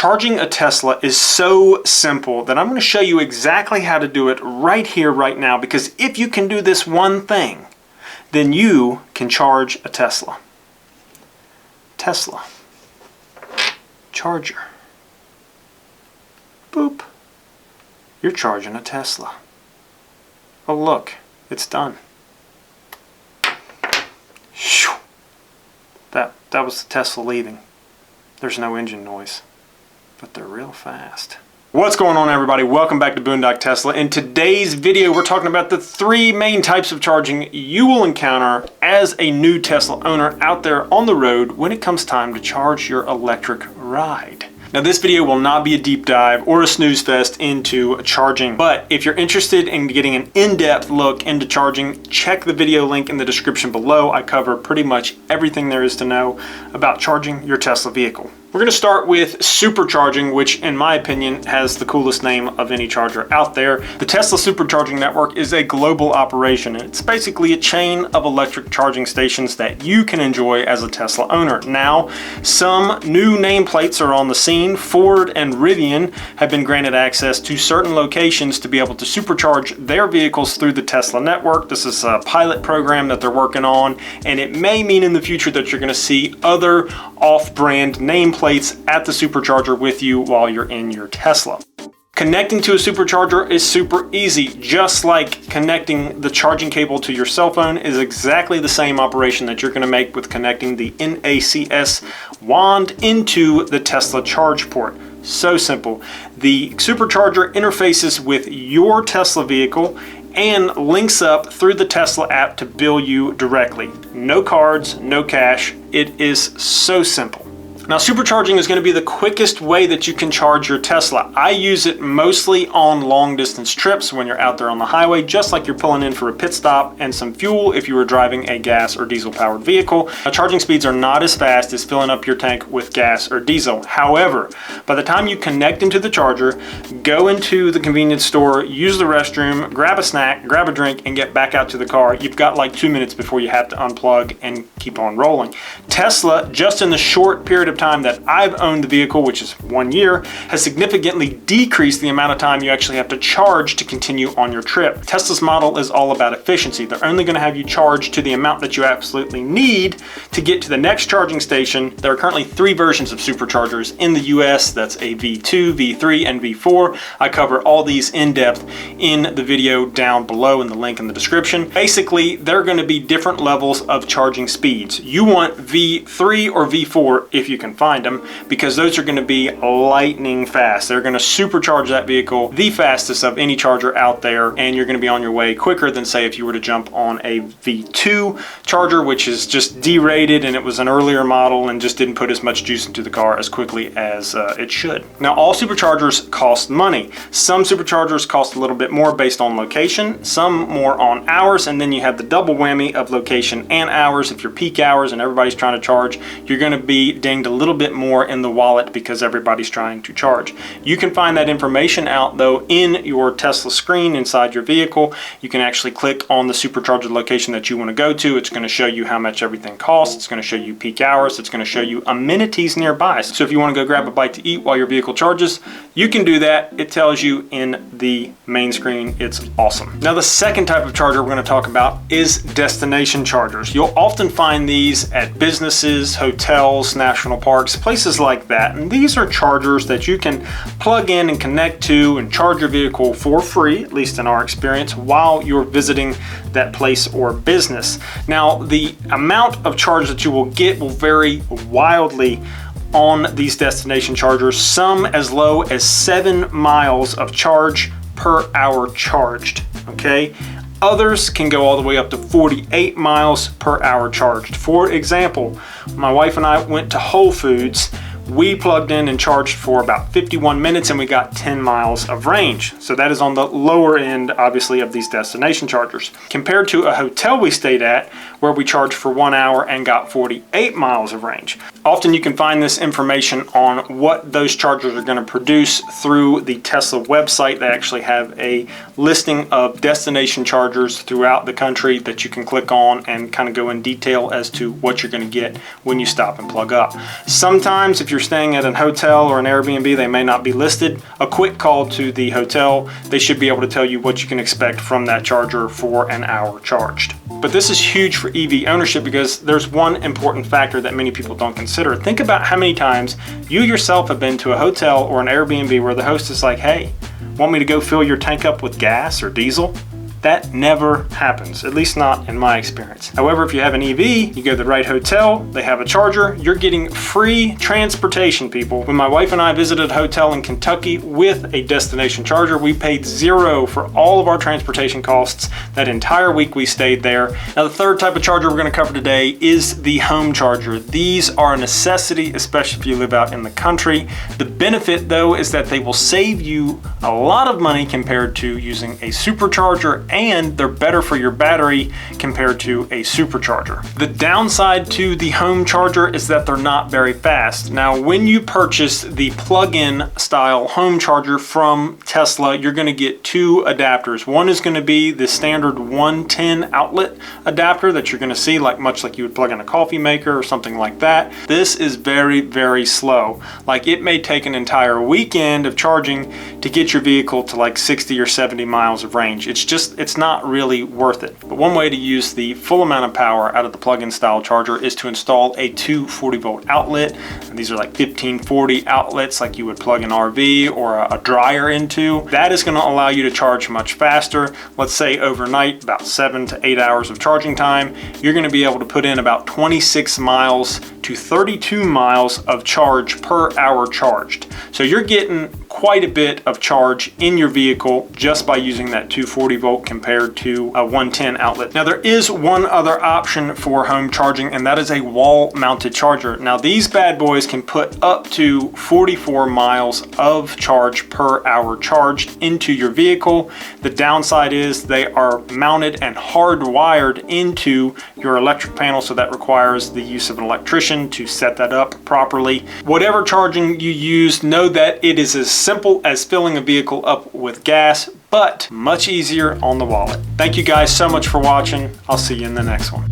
Charging a Tesla is so simple that I'm going to show you exactly how to do it right here, right now, because if you can do this one thing, then you can charge a Tesla. Tesla. Charger. Boop. You're charging a Tesla. Oh look, it's done. Shoo. That was the Tesla leaving. There's no engine noise, but they're real fast. What's going on, everybody? Welcome back to Boondock Tesla. In today's video, we're talking about the three main types of charging you will encounter as a new Tesla owner out there on the road when it comes time to charge your electric ride. Now, this video will not be a deep dive or a snooze fest into charging, but if you're interested in getting an in-depth look into charging, check the video link in the description below. I cover pretty much everything there is to know about charging your Tesla vehicle. We're going to start with supercharging, which in my opinion has the coolest name of any charger out there. The Tesla Supercharging Network is a global operation, and it's basically a chain of electric charging stations that you can enjoy as a Tesla owner. Now, some new nameplates are on the scene. Ford and Rivian have been granted access to certain locations to be able to supercharge their vehicles through the Tesla network. This is a pilot program that they're working on, and it may mean in the future that you're going to see other off-brand nameplates at the supercharger with you while you're in your Tesla. Connecting to a supercharger is super easy. Just like connecting the charging cable to your cell phone is exactly the same operation that you're going to make with connecting the NACS wand into the Tesla charge port. So simple. The supercharger interfaces with your Tesla vehicle and links up through the Tesla app to bill you directly. No cards, no cash. It is so simple. Now, supercharging is going to be the quickest way that you can charge your Tesla. I use it mostly on long distance trips when you're out there on the highway, just like you're pulling in for a pit stop and some fuel if you were driving a gas or diesel powered vehicle. Now, charging speeds are not as fast as filling up your tank with gas or diesel. However, by the time you connect into the charger, go into the convenience store, use the restroom, grab a snack, grab a drink, and get back out to the car, you've got like 2 minutes before you have to unplug and keep on rolling. Tesla, just in the short period of time that I've owned the vehicle, which is 1 year, has significantly decreased the amount of time you actually have to charge to continue on your trip. Tesla's model is all about efficiency. They're only going to have you charge to the amount that you absolutely need to get to the next charging station. There are currently 3 versions of superchargers in the US. That's a V2, V3, and V4. I cover all these in depth in the video down below in the link in the description. Basically, there are going to be different levels of charging speeds. You want V3 or V4 if you can find them, because those are going to be lightning fast. They're going to supercharge that vehicle the fastest of any charger out there, and you're going to be on your way quicker than, say, if you were to jump on a V2 charger, which is just derated and it was an earlier model and just didn't put as much juice into the car as quickly as it should. Now, all superchargers cost money. Some superchargers cost a little bit more based on location, some more on hours, and then you have the double whammy of location and hours. If you're peak hours and everybody's trying to charge, you're going to be dinged a little bit more in the wallet because everybody's trying to charge. You can find that information out though in your Tesla screen inside your vehicle. You can actually click on the supercharger location that you want to go to. It's going to show you how much everything costs. It's going to show you peak hours. It's going to show you amenities nearby. So if you want to go grab a bite to eat while your vehicle charges, you can do that. It tells you in the main screen. It's awesome. Now, the second type of charger we're going to talk about is destination chargers. You'll often find these at businesses, hotels, national parks, places like that. And these are chargers that you can plug in and connect to and charge your vehicle for free, at least in our experience, while you're visiting that place or business. Now, the amount of charge that you will get will vary wildly on these destination chargers, some as low as 7 miles of charge per hour charged, okay? Others can go all the way up to 48 miles per hour charged. For example, my wife and I went to Whole Foods. We plugged in and charged for about 51 minutes and we got 10 miles of range. So that is on the lower end, obviously, of these destination chargers. Compared to a hotel we stayed at where we charged for 1 hour and got 48 miles of range. Often you can find this information on what those chargers are going to produce through the Tesla website. They actually have a listing of destination chargers throughout the country that you can click on and kind of go in detail as to what you're going to get when you stop and plug up. Sometimes if you're staying at an hotel or an Airbnb, they may not be listed. A quick call to the hotel, they should be able to tell you what you can expect from that charger for an hour charged. But this is huge for EV ownership because there's one important factor that many people don't consider. Think about how many times you yourself have been to a hotel or an Airbnb where the host is like, hey, want me to go fill your tank up with gas or diesel? That never happens, at least not in my experience. However, if you have an EV, you go to the right hotel, they have a charger, you're getting free transportation, people. When my wife and I visited a hotel in Kentucky with a destination charger, we paid $0 for all of our transportation costs that entire week we stayed there. Now, the third type of charger we're gonna cover today is the home charger. These are a necessity, especially if you live out in the country. The benefit, though, is that they will save you a lot of money compared to using a supercharger, and they're better for your battery compared to a supercharger. The downside to the home charger is that they're not very fast. Now, when you purchase the plug-in style home charger from Tesla, you're gonna get two adapters. One is gonna be the standard 110 outlet adapter that you're gonna see much like you would plug in a coffee maker or something like that. This is very, very slow. Like, it may take an entire weekend of charging to get your vehicle to like 60 or 70 miles of range. It's not really worth it. But one way to use the full amount of power out of the plug-in style charger is to install a 240 volt outlet. And these are like 1540 outlets like you would plug an RV or a dryer into. That is going to allow you to charge much faster. Let's say overnight, about 7 to 8 hours of charging time, you're going to be able to put in about 26 miles to 32 miles of charge per hour charged. So you're getting quite a bit of charge in your vehicle just by using that 240 volt compared to a 110 outlet. Now, there is one other option for home charging, and that is a wall mounted charger. Now, these bad boys can put up to 44 miles of charge per hour charged into your vehicle. The downside is they are mounted and hardwired into your electric panel, so that requires the use of an electrician to set that up properly. Whatever charging you use, know that it is as simple as filling a vehicle up with gas, but much easier on the wallet. Thank you guys so much for watching. I'll see you in the next one.